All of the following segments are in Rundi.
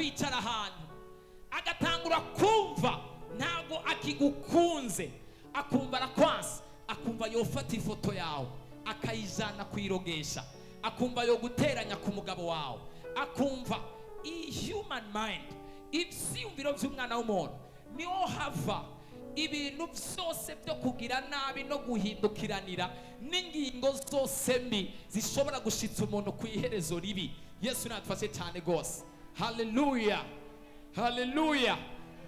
kwicara ahantu agatangura kumva ntabwo akigukunze, akumva arakwansa, akumva yofata ifoto yawe akayijana kuyirogesha, akumva yo guteranya ku mugabo wawe, akumva human mind, ivyiyumviro vy'umwana w'umuntu niho hava ibintu byose byo kugira nabi no guhindukiranira n'ingingo zose mbi zishobora gushitsa umuntu ku iherezo ribi. Yesu natufashe cyane gose. Haleluya, haleluya.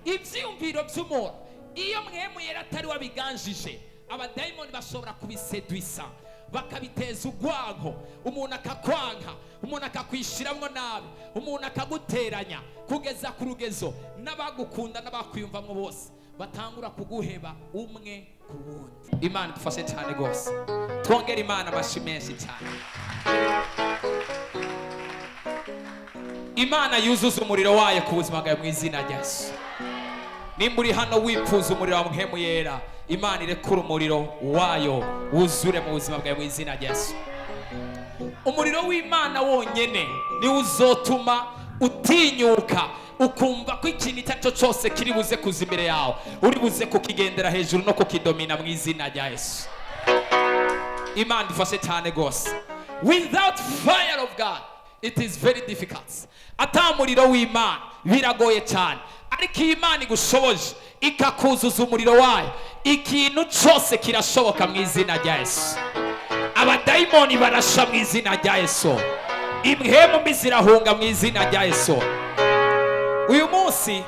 Ivyiyumviro by'umuntu iyo mwemu yera atari wabiganjije, abadayimoni bashobora kubisedwisa bakabiteza ugwanko, umuntu akakwanka, umuntu akakwishiramwo nabi, umuntu akaguteranya kugeza ku rugezo n'abagukunda n'abakwiyumvamwo bose batangura kuguheba umwe ku wundi. Imana dufashe cyane gose. Twongera Imana amashi menshi cyane. Imana yuzuza umuriro wayo ku buzima bwawe mu izina rya Yesu. Nimba uri hano wipfuza umuriro wa mpemu yera, Imana irekura umuriro wayo wuzure mu buzima bwawe mu izina rya Yesu. Umuriro w'Imana wonyene ni uzotuma utinyuka ukumva ko ikintu icyo cyose kiri buze kuza imbere yawe uri buze kukigendera hejuru no kukidomina mu izina rya Yesu. Imana ifashe cyane gose. Without fire of God it is very difficult. Ata muriro w'Imana biragoye cyane, ariko Imana igushoboje ikakuzuza umuriro wayo, ikintu cyose kirashoboka mu izina rya Yesu. Abadayimoni barasha mu izina rya Yesu, impwemu mbi zirahunga mu izina rya Yesu. Uyu munsi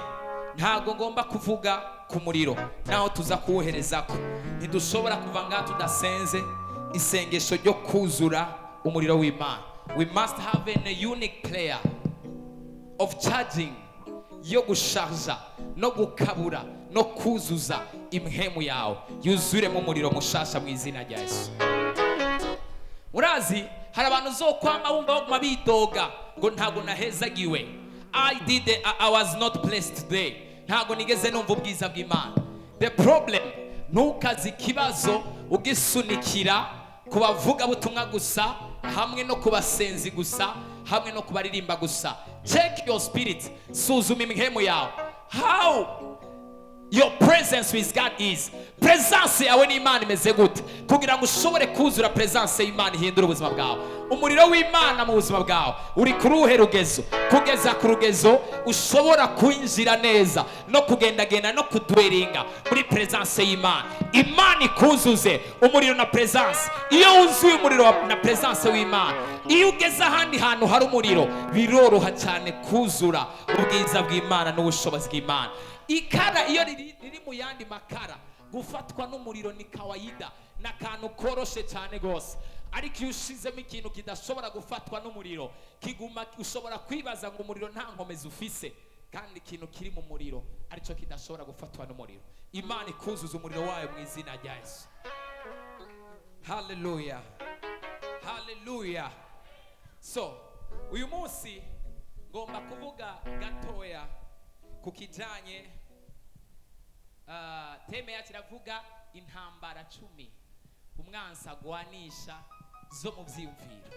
ntago ngomba kuvuga ku muriro naho tuza kuwoherezako, ntidushobora kuva ngaha tudasenze isengesho ryo kuzura umuriro w'Imana. We must have a unique prayer of charging, yo gusharja no gukabura no kuzuza impwemu yawe yuzuremo umuriro mushasha mu izina rya Yesu. Urazi hari abantu uzokwama bumva baguma bidoga ngo ntago nahezagiwe, I was not blessed today, ntago nigeze numva ubwiza bw'Imana. The problem nukazi kibazo ugisunikira kubavuga butumwa gusa, hamwe no kubasenzi gusa, hamwe no kubaririmba gusa. Check your spirit, suzuma impwemu yawe, how your presence with God is. Presence yawe n'Imana imeze gute kugira ngo ushobore kuzura presence y'Imana ihindura ubuzima bwawe. Umuriro w'Imana mu buzima bwawe uri kuruhe rugezo, kugeza ku rugezo ushobora kwinjira neza no kugendagenda no kudweringa muri presence y'Imana. Imana ikuzuze umuriro na presence. Iyo wuzuye umuriro na presence w'Imana, iyo ugeze ahandi hantu hari umuriro, biroroha cyane kuzura ubwiza bw'Imana n'ubushobozi bw'Imana. Ikara iyo riri mu yandi makara, gufatwa n'umuriro ni kawaida na kantu koroshe cyane gose, ariko iyo ushizemo ikintu kidashobora gufatwa n'umuriro kiguma, ushobora kwibaza ngo umuriro nta nkomezi ufise, kandi ikintu kiri mu muriro aricyo kidashobora gufatwa n'umuriro. Imana ikuzuza umuriro wayo mu izina rya Yesu. Hallelujah, hallelujah. So uyu munsi ngomba kuvuga gatoya kukijanye teme yacu iravuga intambara 10 umwansi agwanisha zo mu vyiyumviro.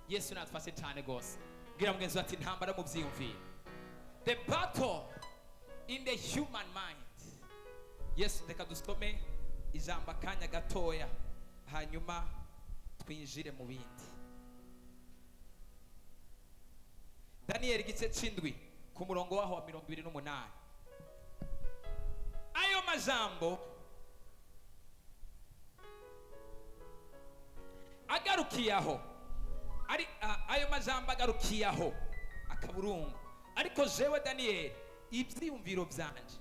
Yesu natufashe cyane gose. Bwira mugenzi ati intambara mu vyiyumviro, the battle in the human mind. Yesu reka dusome ijambo akanya gatoya hanyuma twinjire mu bindi. Daniel igice c'indwi ku murongo waho wa 28. Ayo majambo agarukiyaho, ari ayo majambo agarukiyaho akaburungu, ariko jewe Daniel ivyiyumviro vyanje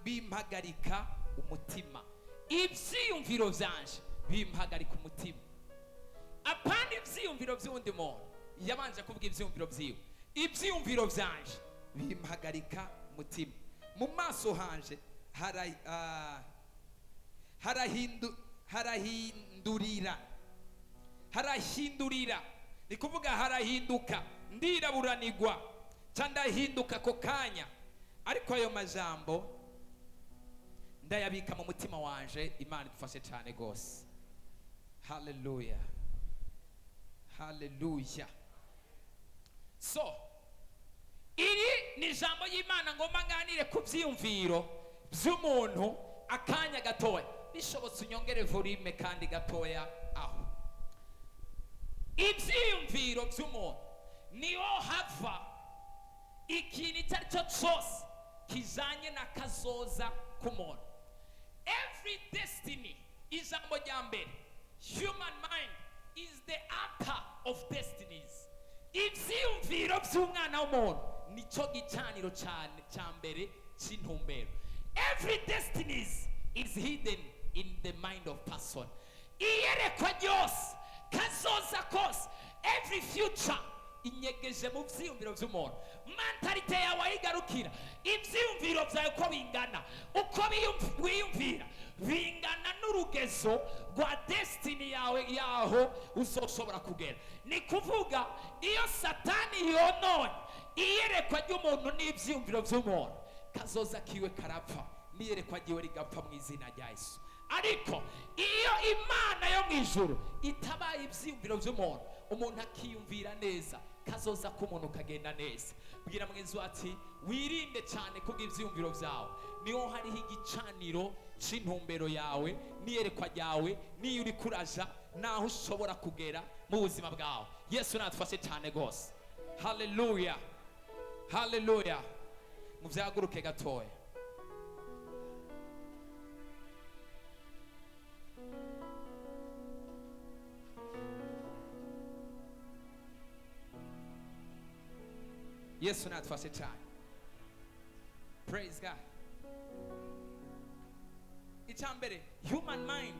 bimpagarika umutima. Ivyiyumviro vyanje bimpagarika umutima. Apandi ivyiyumviro vy'undi muntu, yabanje kuvuga ivyiyumviro vyiwe. Ivyiyumviro vyanje bimpagarika umutima. Mu maso hanje harahindurira, ni kuvuga harahinduka, ndiraburanirwa candahinduka ko kanya, ariko ayo majambo ndayabika mu mutima wanje. Imana idufashe cyane gose. Hallelujah, hallelujah. So ni ijambo y'Imana ngomba nganire ku byiyumviro by'umuntu akanya gatoya, bishobotse unyongere volume kandi gatoya aho. Ibyiyumviro by'umuntu niho hava ikintu icyo ari cyo cyose kijanye na kazoza k'umuntu. Every destiny, ijambo rya mbere, human mind is the author of destinies. Ivyiyumviro by'umwana w'umuntu nicyo gicaniro cyane cya mbere cy'intumbero. Every destinies is hidden in the mind of person. Iyerekwa ryose, kazoza kose, every future inyegeje mu byiyumviro by'umuntu. Mentalite yawe ayigarukira ibyiyumviro byawe uko bingana, uko wiyumvira bingana n'urugezo rwa destiny yawe yaho uzoshobora kugera. Ni kuvuga iyo Satani yononye iyerekwa ry'umuntu n'ibyiyumviro by'umuntu, kazoza kiwe karapfa, n'iyerekwa ryiwe rigapfa mu izina rya Yesu. Ariko iyo Imana yo mu ijuru itabaye ibyiyumviro by'umuntu, umuntu akiyumvira neza, kazoza k'umuntu kagenda neza. Bwira mwenzi ati wirinde cyane kubwo ibyiyumviro byawe, niho hariho igicaniro c'intumbero yawe n'iyerekwa ryawe, niyo uri kuraja naho ushobora kugera mu buzima bwawe. Yesu natufashe cyane gose. Haleluya, haleluya. Muvyaguruke gatoya. Yesu natufashe cyane. Praise God. Icyambere, human mind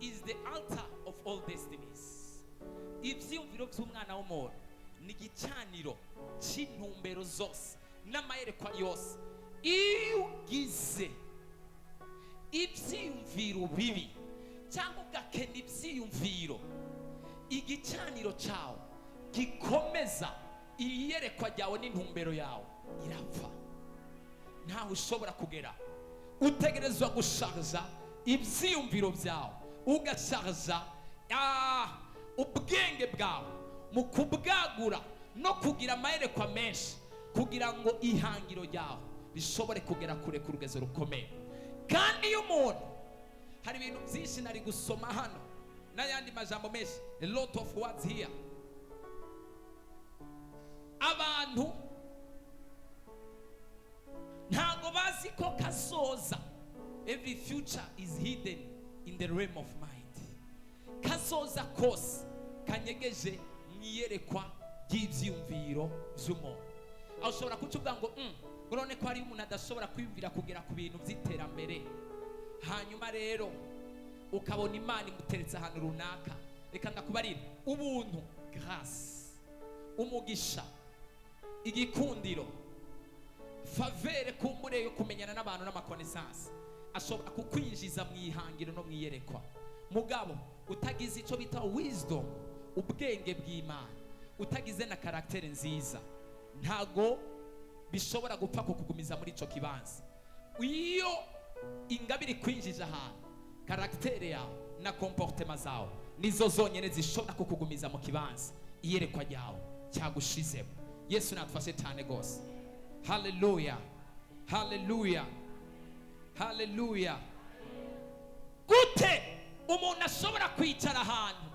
is the altar of all destinies. Ivyiyumviro by'umwana w'umuntu ni gicaniro c'intumbero zose n'amayerekwa yose. Iyo ugize ivyiyumviro bibi cyangwa ugakena ivyiyumviro, igicaniro cyawe gikomeza iyerekwa ryawe n'intumbero yawe irapfa, ntawe ushobora kugera. Utegerezwa gushaza ibyiyumviro byawe, ugashaza ubwenge bwawe mu kubwagura no kugira amayerekwa menshi, kugira ngo ihangiro ryawe rishobore kugera kure ku rugezo rukomeye. Kandi iyo umuntu, hari ibintu byinshi nari gusoma hano n'ayandi majambo menshi, a lot of words here. Abantu ntago bazi ko kazoza, every future is hidden in the realm of mind. Kazoza kose kanyegeje mwiyerekwa ry'ivyumviro by'umuntu. Aho ushobora kucuvuga ngo none ko hari umuntu adashobora kwiyumvira kugera ku bintu by'iterambere, hanyuma rero ukabona Imana imuteretse ahantu runaka. Reka ndakubarira, ubuntu, grâce, umugisha, igikundiro, favere kumbure yo kumenyana n'abantu n'amakonesansi ashobora kukwinjiza mu ihangiro no mwiyerekwa. Mugabo utagize icyo bita wisdom, ubwenge bw'Imana, utagize na karaktere nziza, ntago bishobora gupfa kukugumiza muri ico kibanza. Iyo ingabire kwinjije ahantu, karaktere yawe na comportement zawe nizo zonyene zishobora kukugumiza mu kibanza iyerekwa ryawe cyagushizemo. Yesu natufashe cyane gose. Haleluya, haleluya, haleluya. Gute umuntu ashobora kwicara ahantu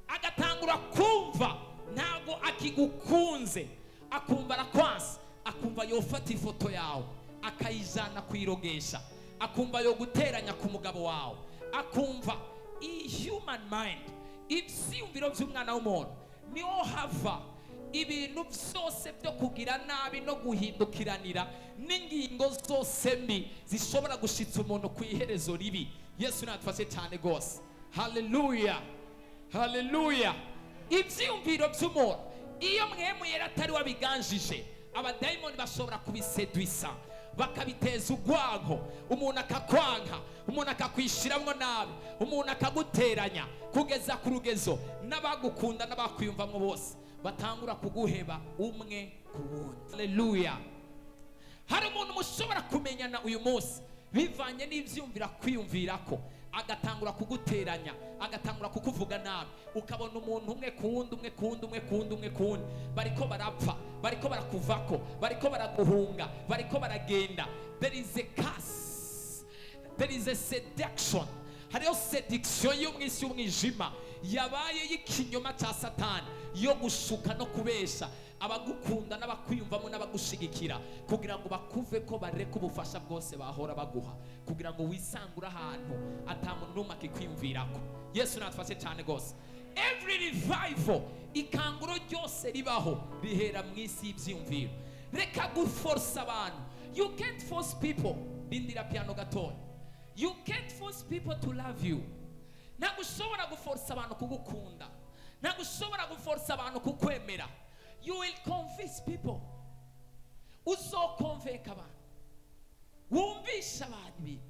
agatangura kumva ntago akigukunze, akumva arakwansa, akumva yofata ifoto yawe akayijana kwirogesha, akumva yo guteranya ku mugabo wawe, akumva human mind, ivyiyumviro by'umwana w'umuntu niho hava ibintu byose byo kugira nabi no guhindukiranira n'ingingo zose mbi zishobora gushitsa umuntu ku iherezo ribi. Yesu natufashe cyane gose. Haleluya, haleluya. Ivyiyumviro by'umuntu iyo mwemu yera atari wabiganjije, abadayimoni bashobora kubisedwisa, bakabiteza ugwanko, umuntu akakwanka, umuntu akakwishiramwo nabi, umuntu akaguteranya kugeza ku rugezo n'abagukunda n'abakwiyumvamwo bose batangura kuguheba umwe ku wundi. Haleluya. Hari umuntu mushobora kumenyana uyu munsi bivanye n'ivyumvira kwiyumvirako, agatangura kuguteranya, agatangura kukuvuga nabi, ukabona umuntu umwe kundi bariko barapfa, bariko barakuvako, bariko baraguhunga, bariko baragenda. There is a curse, there is a seduction. Hariyo seduction yo mwisi y'umwijima yabaye y'ikinyoma cya Satani yo gushuka no kubesha abagukunda n'abakwiyumvamo n'abagushigikira kugira ngo bakuve ko bareka ubufasha bwose bahora baguha, kugira ngo wisangure ahantu atamuntu n'umwe akikwiyumvirako. Yesu natufashe cyane gose. Every revival, ikanguro ryose ribaho rihera mu isi y'ibyiyumviro. Reka guforce abantu. You can't force people. Bindira piano gatoya. You can't force people to love you. Nagushobora guforce abantu kugukunda. Nagushobora guforce abantu kukwemera. You will convince people. Uzokonveka abantu. Wumvisha abantu ibintu.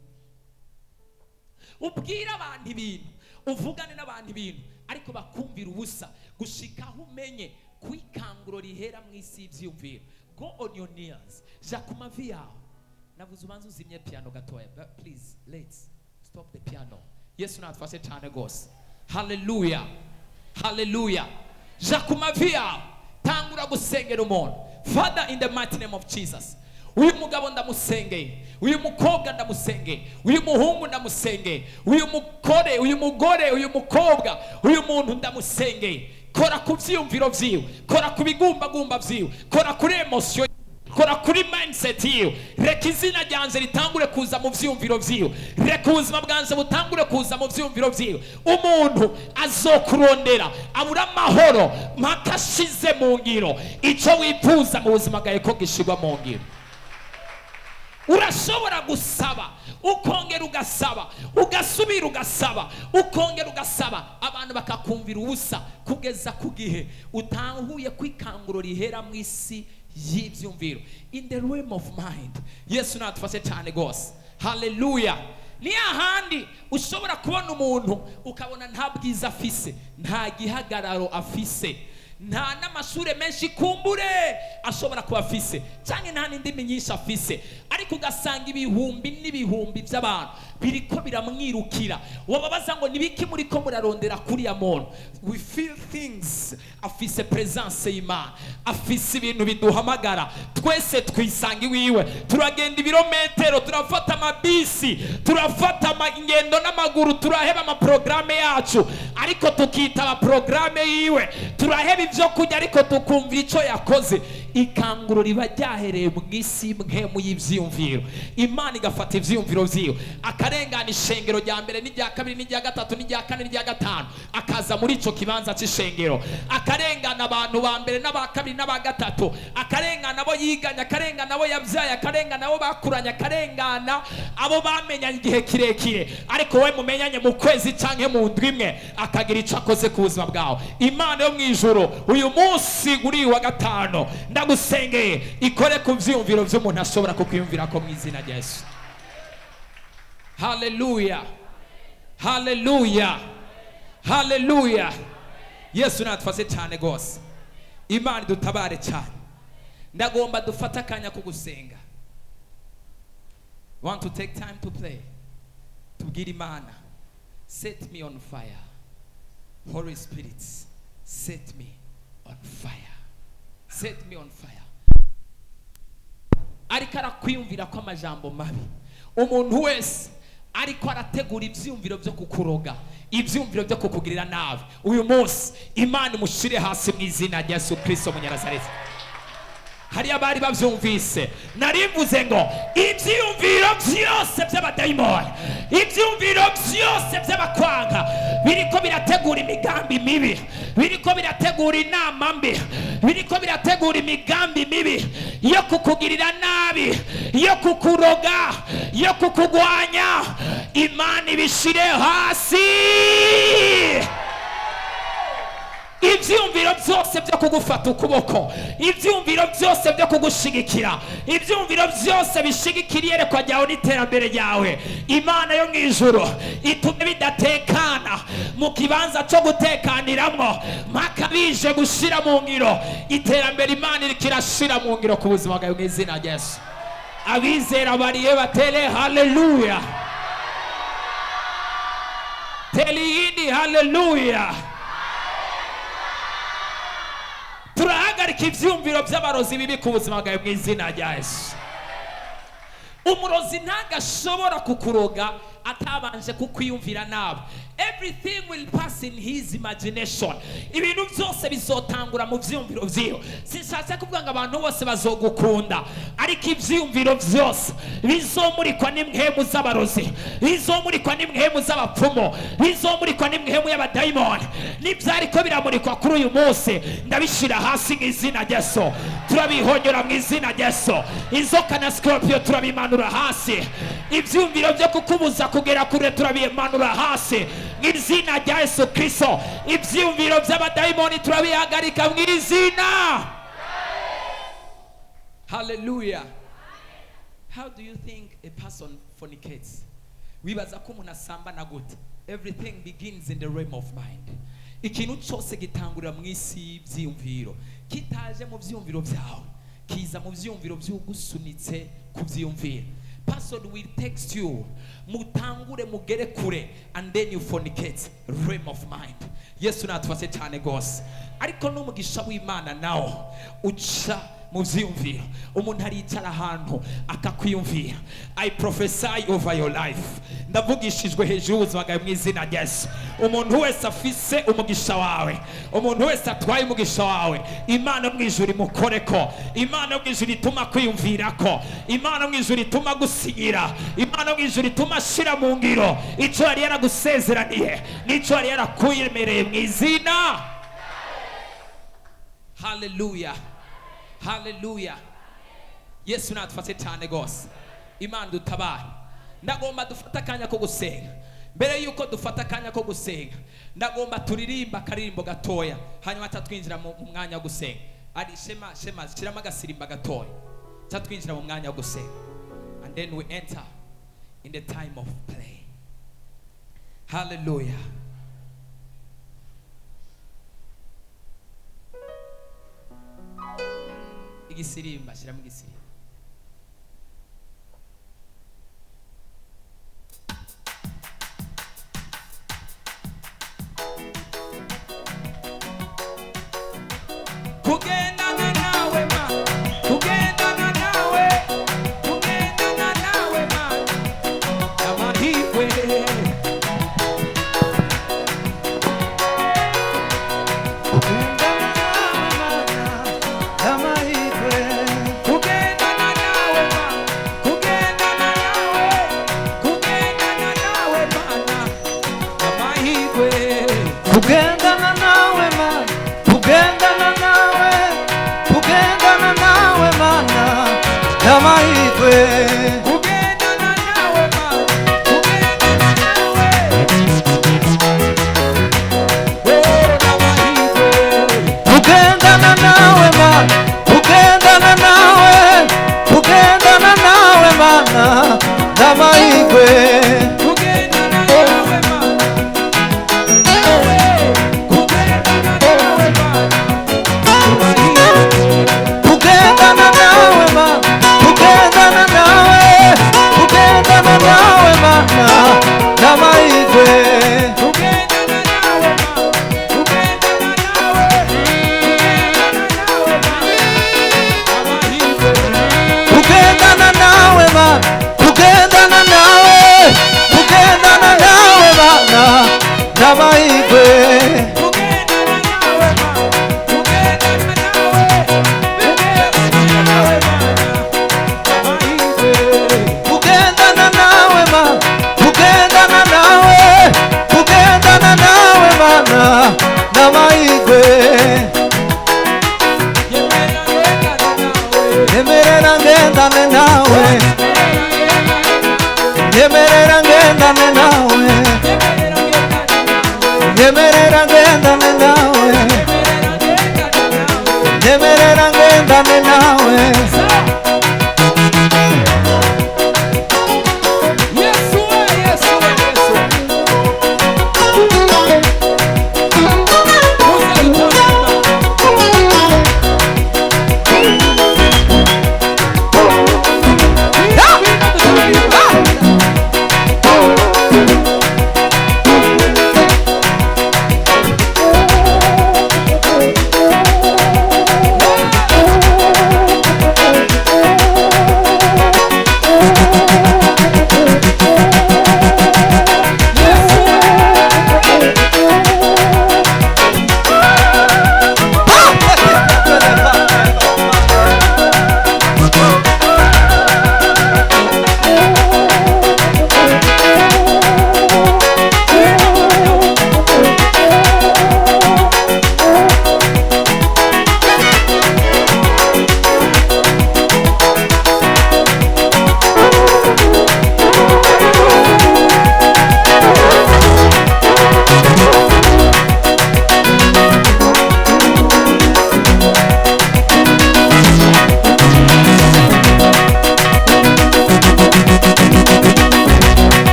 Ubwira abantu ibintu. Uvugane n'abantu ibintu. Ariko bakumvira ubusa. Gushikaho umenye kwikanguro rihera mu isi y'ibyiyumviro. Go on your knees. Jakuma vi yawe. Navuze ubanza uzimye piano gatoya. Please, let's stop the piano. Yesu natufashe cyane gose. Hallelujah. Hallelujah. Jakuma vi yawe. Tangura gusengera umuntu. Father, in the mighty name of Jesus. Uyu mugabo ndamusengeye, uyu mukobwa ndamusengeye, uyu muhungu ndamusengeye, uyu mukore, uyu mugore, uyu mukobwa, uyu muntu ndamusengeye. Kora ku byiyumviro byiwe, kora ku bigumbagumba byiwe, kora kuri emotion, kora kuri mindset yiwe. Reka izina ryanjye ritangure kuza mu byiyumviro byiwe, reka ubuzima bwanjye butangure kuza mu byiyumviro byiwe. Umuntu azokurondera abura amahoro mpaka ashize mu ngiro icyo wifuza mu buzima bwawe ko gishirwa mu ngiro. Urashobora gusaba, ukongera ugasaba, ugasubira ugasaba, ukongera ugasaba, abantu bakakumvira ubusa kugeza ku gihe utanguye kwikanguro rihera mu isi y'ibyumviro. In the realm of mind. Yesu natufashe cyane gose. Hallelujah. Ni ahandi ushobora kubona umuntu ukabona nta bwiza afise, nta gihagararo afise, nta n'amashure menshi kumbure ashobora kuba afise, cyangwa nta n'indimi nyinshi afise, ariko ugasanga ibihumbi n'ibihumbi by'abantu biriko biramwirukira. Wababaza ngo nibiki muri ko murarondera kuri ya muntu. We feel things. Afise presence y'Imana, afise ibintu biduhamagara, twese twisanga iwiwe, turagenda ibirometero, turafata amabisi, turafata ingendo n'amaguru, turaheba amaprograme yacu, ariko tukitaba programe yiwe, turaheba ibyo kujya ariko tukumva icyo yakoze. Ikanguro riba ryahereye mu isi mpemu y'ibyiyumviro. Imana igafata ibyiyumviro byiwe, akarengana ishengero rya mbere n'irya kabiri n'irya gatatu n'irya kane n'irya gatanu, akaza muri ico kibanza c'ishengero, akarengana abantu ba mbere n'aba kabiri n'aba gatatu, akarengana abo yiganya, akarengana abo yabyaye, akarengana abo bakuranye, akarengana abo bamenyanye igihe kirekire ariko we mumenyanye mu kwezi canke mu ndwi imwe, akagira ico akoze ku buzima bwawe. Imana yo mwijuru uyu munsi uri wa gatano ndagusengeye ikore ku byiyumviro by'umuntu ashobora kukwiyumvira ko mu izina rya Yesu. Hallelujah. Hallelujah. Hallelujah. Yesu natufashe cyane gose. Imana dutabare cyane. Ndagomba dufata akanya ko gusenga. Want to take time to pray. Tubwire Imana, set me on fire. Holy Spirit, set me on fire. Set me on fire. Ariko arakwiyumvira ko amajambo mabi. Umuntu wese ariko arategura ibyumviro byo kukuroga, ibyumviro byo kukugirira nabi, uyu munsi Imana imushire hasi mu izina rya Yesu Kristo Munyazareti. Hari abari bavyumvise, narivuze ngo ibyumviro byose by'abadayimoni, ibyumviro byose by'abakwanga biriko birategura imigambi mibi, biriko birategura inama mbi, biriko birategura imigambi mibi yo kukugirira nabi, yo kukuroga, yo kukugwanya. Imana ibishire hasi. Ibyumviro byose byo kugufata ukuboko, ibyumviro byose byo kugushigikira, ibyumviro byose bishigikira iyerekwa ryawe n'iterambere ryawe, Imana yo mwijuru itume bidatekana mu kibanza cyo gutekaniramwo mpaka bije gushira mu ngiro iterambere. Imana irikirashira mu ngiro ku buzima bwawe mu izina rya Yesu. Abizera bariye batere haleluya. teliyindi haleluya. Turahagarika ivyumviro by'abarozi bibi ku buzima bwawe mu izina rya Yesu. Umurozi ntagashobora kukuroga atabanje kukwiyumvira nabi. Everything will pass in his imagination. Ibintu byose bizotangura mu vyumviro vyiyo. Sinshatse kuvuga ngo abantu bose bazogukunda, ariko ivyumviro byose bizomurikwa n'imhemu z'abarozi, bizomurikwa n'imhemu z'abapfumo, bizomurikwa n'imhemu y'abadayimoni. Nivyariko biramurikwa kuri uyu munsi, ndabishira hasi mu izina rya Yesu. Turabihonyora mu izina rya Yesu. Inzoka na scorpio turabimanura hasi. Ivyumviro byo kukubuza kugera kure turabimanura hasi mu izina rya Yesu Kristo. Ivyumviro by'abadayimoni turabihagarika mu izina. Hallelujah. How do you think a person fornicates? Wibaza ko umuntu asambana gute? Everything begins in the realm of mind. Ikintu cyose gitangurira mu isi y'ivyumviro. Kitaje mu vyumviro vyawe, kiza mu vyumviro by'ugusunitse kuvyumvira. Person will text you, mutangure mugere kure, and then you fornicate. Realm of mind. Yesu natufashe cyane gose. Ariko n'umugisha w'Imana nawo uca mu vyumviro. Umuntu aricara ahantu akakwiyumvira. I prophesy over your life. Ndavugishijwe hejuru ubuzima bwawe mu izina rya Yesu. Umuntu wese afise umugisha wawe, umuntu wese atwaye umugisha wawe, Imana mu ijuru imukoreko. Imana mu ijuru ituma kwiyumvirako. Imana mu ijuru ituma gusinyira. Imana mu ijuru ituma shira mu ngiro ico yari yaragusezeraniye n'ico yari yarakwemereye mu izina. Hallelujah. Hallelujah. Yesu natufate cyane gose. Imana dutabare. Ndagomba dufata akanya ko gusenga. Mbere yuko dufata akanya ko gusenga, ndagomba turirimba akaririmbo gatoya, hanyuma tatwinjira mu mwanya wo gusenga. Ari shema shirama agasirimba gatoya, tatwinjira mu mwanya wo gusenga, and then we enter in the time of play. Hallelujah. Igisirimba shirama igisirimba. Kugendana nawe ma, kugendana nawe, kugendana nawe ma, amahirwe. Kugendana nawe mana, kugendana nawe, kugendana nawe mana, amahirwe. Kugendana nawe ma, kugendana nawe, kugendana nawe mana, kugendana nawe, kugendana nawe mana, amahirwe.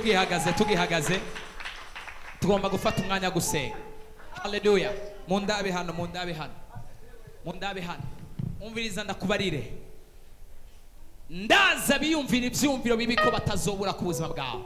tugihagaze tugomba gufata umwanya gusenga. Haleluya. Mundabe hano umviriza ndakubarire, ndaza biyumvira ibyumviro bibi ko batazobura ku buzima bwawe.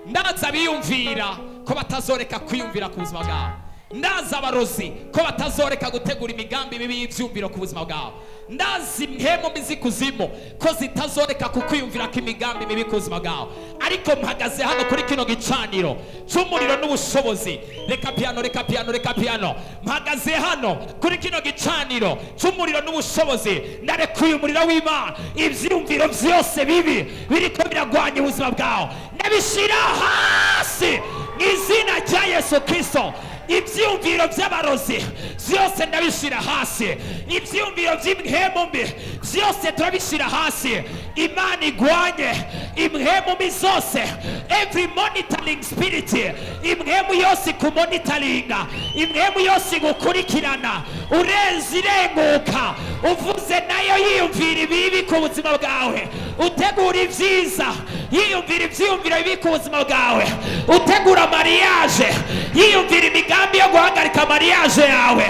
Ndaza biyumvira ko batazoreka kwiyumvira ku buzima bwawe. Ndaza abarozi ko batazoreka gutegura imigambi mibi y'ibyumviro ku buzima bwawe. Ndazi impemu mbi kuzimu ko zitazoreka kukwiyumvira ko imigambi mibi ku buzima bwawe. Ariko mpagaze hano kuri kino gicaniro cy'umuriro n'ubushobozi. Reka piano. Mpagaze hano kuri kino gicaniro cy'umuriro n'ubushobozi. Ndarekuye umuriro w'Imana. Ibyumviro byose bibi biriko biragwanya ubuzima bwawe ndabishira hasi mu izina rya Yesu Kristo. Ibyumviro by'abarozi byose ndabishira hasi. Ibyumviro by'impemu mbi byose turabishira hasi. Imana igwanye impemu mbi zose. Every monitoring spirit, impemu yose kumonitoringa, impemu yose gukurikirana, urenze irenguka, uvuze nayo yiyumvira ibibi ku buzima bwawe, utegura ibyiza yiyumvira ibyiyumviro bibi ku buzima bwawe, utegura mariage yiyumvira imigambi yo guhagarika mariage yawe,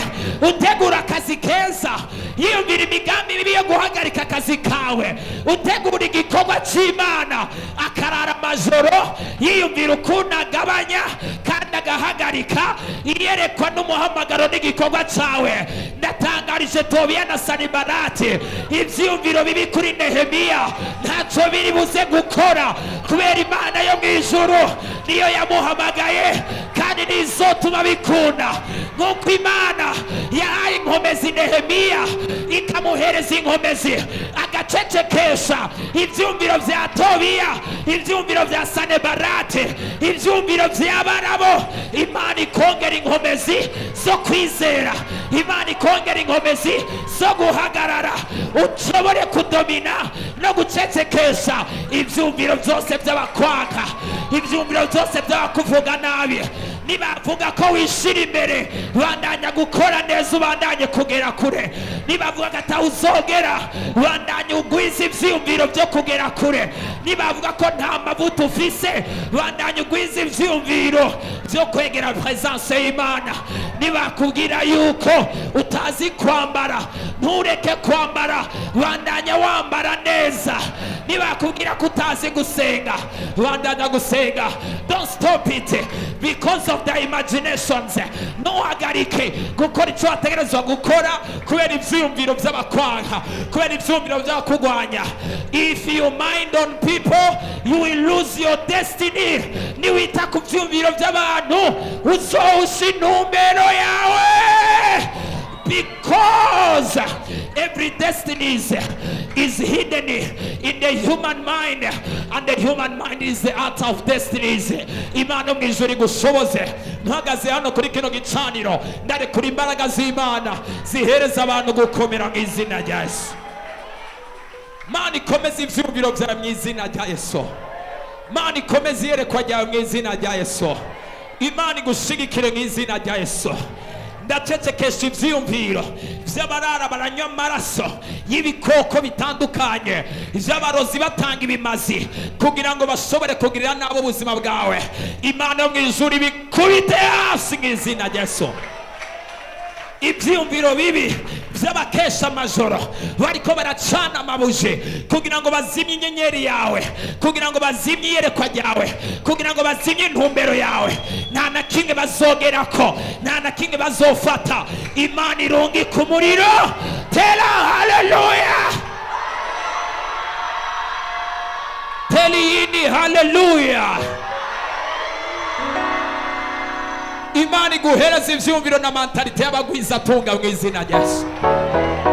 utegura akazi keza yiyumvira imigambi mibi yo guhagarika akazi kawe, utegura igikorwa cy'Imana akarara amajoro yiyumvira ukuntu agabanya kandi agahagarika iyerekwa n'umuhamagaro n'igikorwa cyawe. Ndatangarije Tobiya na Sanibalati, ibyiyumviro bibi kuri Nehemiya ntacyo biri buze gukora, kubera Imana yo mu ijuru niyo yamuhamagaye kandi nizotuma bikunda. Nk'uko Imana yahaye inkomezi Nehemiya ikamuhereza inkomezi agacecekesha ibyumviro bya Tobiya, ibyumviro bya Sanibalati, ibyumviro by'abarabo, Imana ikongera inkomezi zo kwizera, Imana ikongera inkomezi zo guhagarara, ushobore kudomina no gucecekesha ibyumviro byose by'abakwanga, ibyumviro byose by'abakuvuga nabi. Nibavuga ko wishira imbere, bandanya gukora neza, ubandanye kugera kure. Nibavuga ko atawuzogera, bandanye ugwiza ibyiyumviro byo kugera kure. Nibavuga ko nta mavuta ufise, bandanye ugwiza ibyiyumviro byo kwegera presence y'Imana. Nibakubwira yuko utazi kwambara, ntureke kwambara, bandanya wambara neza. Nibakubwira ko utazi gusenga, bandanya gusenga. Don't stop it because of the imaginations. Ntuhagarike gukora icyo wategerezwa gukora kubera ibyiyumviro by'abakwanga, kubera ibyiyumviro by'abakugwanya. If you mind on people, you will lose your destiny. Niwita ku byiyumviro by'abantu uzohusha intumbero yawe. Because every destiny is hidden in the human mind, and the human mind is the art of destinies. Imana mu ijuru igushoboze. Mpagaze hano kuri kino gicaniro ndare kuri imbaraga z'Imana zihereza abantu gukomera mu izina rya Yesu. Mana ikomeze ibyumviro byawe mu izina rya Yesu. Mana ikomeze iyerekwa ryawe mu izina rya Yesu. Imana igushigikire mu izina rya Yesu. Ndacecekesha ibyiyumviro by'abarara baranywa amaraso y'ibikoko bitandukanye, iby'abarozi batanga ibimazi kugira ngo bashobore kugirira nabo ubuzima bwawe. Imana yo mu ijuru ibikubite hasi mu izina rya Yesu. Ibyiyumviro bibi by'abakesha amajoro bariko baracana amabuje kugira ngo bazimye inyenyeri yawe, kugira ngo bazimye iyerekwa ryawe, kugira ngo bazimye intumbero yawe, nta na kimwe bazogerako, nta na kimwe bazofata. Imana irungika umuriro. Tera haleluya, teli yindi haleluya. Imana iguhereza ibyumviro na mentalite y'abagwiza tunga mu izina rya Yesu.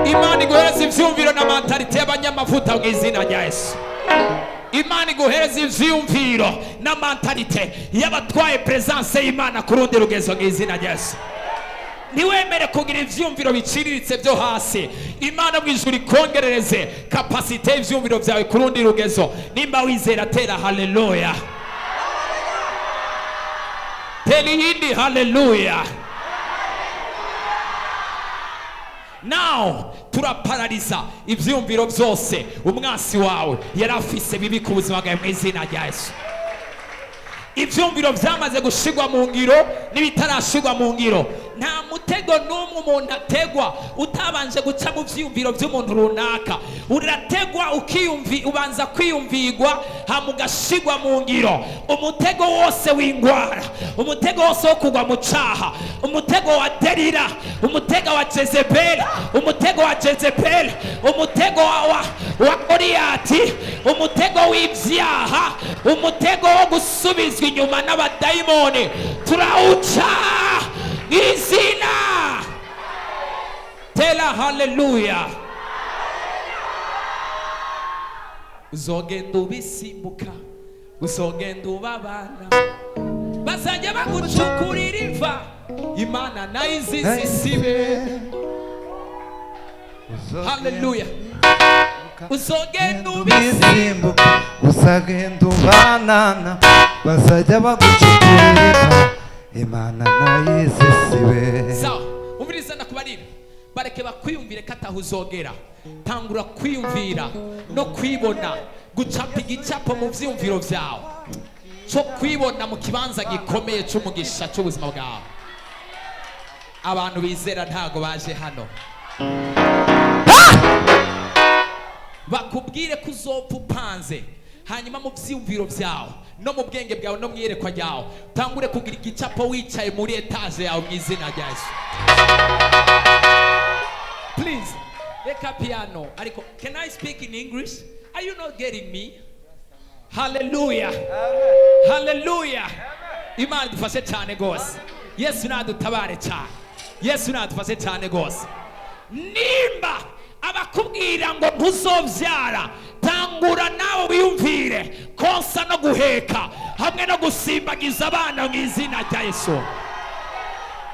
Imana iguhereza ibyumviro na mentalite y'abanyamavuta mu izina rya Yesu. Imana iguhereza ibyumviro na mentalite y'abatwaye presence y'Imana ku rundi rugezo mu izina rya Yesu. Niwemere kugira ibyumviro biciriritse byo hasi, Imana mu ijuru ikongerereze kapasite y'ibyumviro byawe ku rundi rugezo. Nimba wizera tera haleluya. Telihindi haleluya. Now turaparariza ibyumviro byose umwasi wawe yarafise bibi ku buzima bwawe mu izina rya Yesu. ivyumviro vyamaze gushigwa mu ngiro n'ibitarashigwa mu ngiro. Nta mutego n'umwe umuntu ategwa utabanje guca mu vyumviro vy'umuntu runaka. Urategwa ubanza kwiyumvirwa hama ugashigwa mu ngiro. Umutego wose w'ingwara, umutego wose wo kugwa mu caha, umutego wa Delila, umutego wa Jezebeli, umutego wa Jezebeli, umutego wa Goliyati, umutego w'ivyaha, umutego wo gusubizwa inyuma n'abadayimoni, turawuca izina. Tela haleluya. Uzogenda ubisimbuka, uzogenda ubabana, bazajya bagucukurira imva, Imana nayo izizi sibe. Haleluya. Uzogenda ubisimbuka, uzagenda ubanana, bazajya bagucukurira Imana nayo izisibe. Sawa, umviriza ndakubarira, bareke bakwiyumvire ko ataho uzogera. Tangura kwiyumvira no kwibona, gucapa igicapo mu vyumviro vyawe cyo kwibona mu kibanza gikomeye cy'umugisha cy'ubuzima bwawe. Abantu bizera ntago baje hano bakubwire ko uzopfa upanze, hanyuma mu vyumviro vyawe no mu bwenge bwawe no mwiyerekwa ryawe tangure kugira igicapo wicaye muri etage yawe mu izina rya Yesu. Please, reka piano. Ariko, can I speak in English? Are you not getting me? Hallelujah. Hallelujah. Imana dufashe cyane gose. Yesu nadutabare cyane. Yesu nadufashe cyane gose. Nimba abakubwira ngo ntuzovyara, tangura nawe wiyumvire konsa no guheka hamwe no gusimbagiza abana mu izina rya Yesu.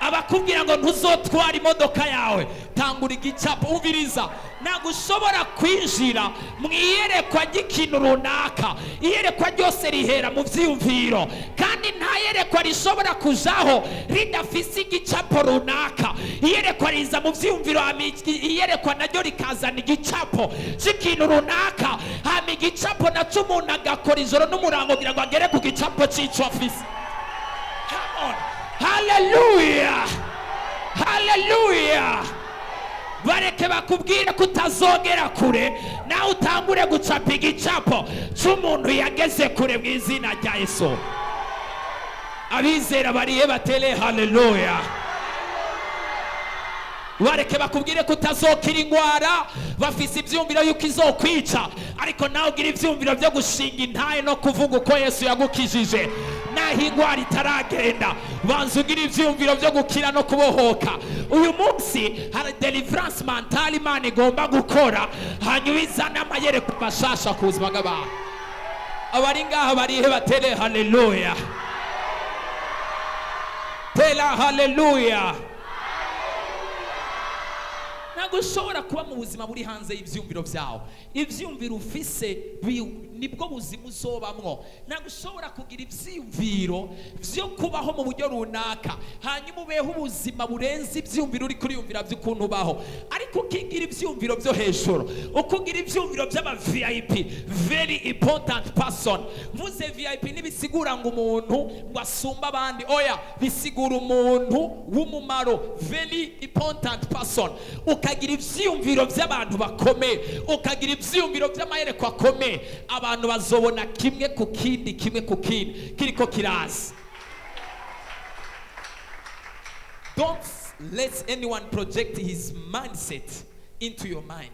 Abakubwira ngo ntuzotwara imodoka yawe, tangura igicapo. Umviriza, nagushobora kwinjira mu iyerekwa ry'ikintu runaka. Iyerekwa ryose rihera mu vyumviro, kandi nta yerekwa rishobora kujaho ridafise igicapo runaka. Iyerekwa riza mu vyumviro, iyerekwa naryo rikazana igicapo cy'ikintu runaka, hama igicapo naco umuntu agakora ijoro n'umurango kugira ngo agere ku gicapo c'ico afise. Come on. Hallelujah. Hallelujah. Bareke bakubwire kutazogera kure, nawe utangure gucapa igicapo cy'umuntu yageze kure mu izina rya Yesu. Abizera bariye batele hallelujah. Bareke bakubwire kutazokira ingwara, bafise ivyumviro yuko izokwica, ariko nawe ugira ivyumviro byo gushinga intaye no kuvuga uko Yesu yagukijije. Naho ingwara itaragenda, banza ugira ivyumviro byo gukira no kubohoka. Uyu munsi hari deliverance mentale Imana igomba gukora, hanyuma izana amayereko mashasha ku buzima bw'abantu. Abari ngaha barihe batere hallelujah. Tela hallelujah. Nagushobora kuba mu buzima buri hanze y'ivyumviro vyawe. Ivyumviro ufise nibwo buzima uzobamwo. Nagushobora kugira ivyumviro vyo kubaho mu buryo runaka, hanyuma ubeho ubuzima burenze ivyumviro uri kuriyumvira vy'ukuntu baho. Ariko ukigira ivyumviro vyo hejuru, ukugira ivyumviro vy'aba VIP, very important person. Mvuze VIP nibisigura ngo umuntu ngo asumba abandi, oya, bisigura umuntu w'umumaro, very important person. Ukagira ivyumviro vy'abantu bakomeye, ukagira ivyumviro vy'amayerekwa akomeye, abantu bazobona kimwe ku kindi kiriko kiraza. Don't let anyone project his mindset into your mind.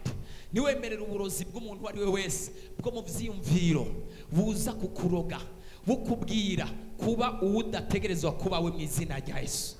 Niwemerera uburozi bw'umuntu wari we wese bwo mu vyumviro buza kukuroga, bukubwira kuba udategerezwa kuba we mu izina rya Yesu.